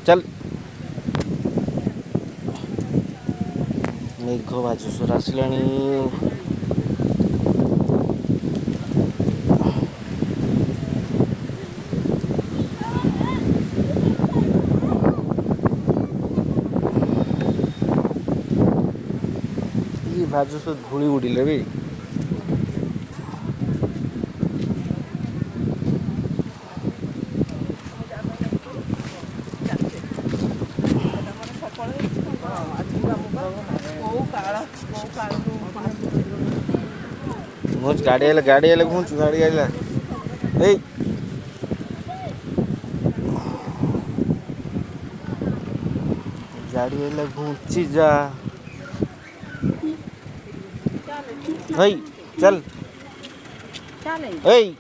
चल मेघ बाजुसर आसलाणी बाजुसर धूली उड़िले भी घुंच गाड़ी आइला घुंच गाड़ी आइला ए गाड़ी आइला घुंची जा हई चल ए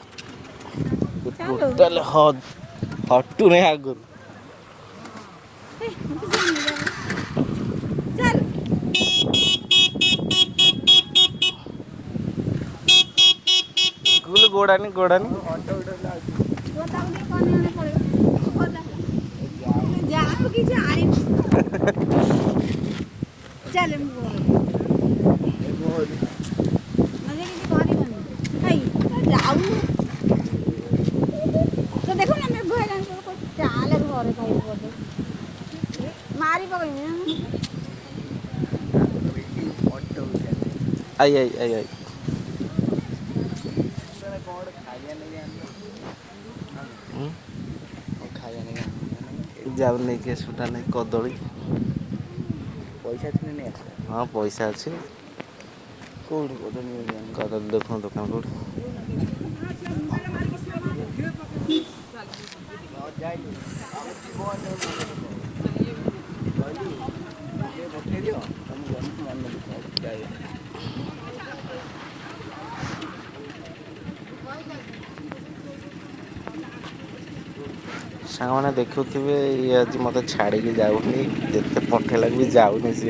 टोटल हटू नहीं आगुर गोड़ानी गोड़ानी आई आई आई आई जाऊ नहीं के सुटा नहीं कदली पैसा नहीं हाँ पैसा अच्छे कौड़ी कदली कदली देखो दुकान कौट सांग मैंने देखुवे ये आज मत छाड़ी जाऊनी जिते पठेला भी जाऊनी सी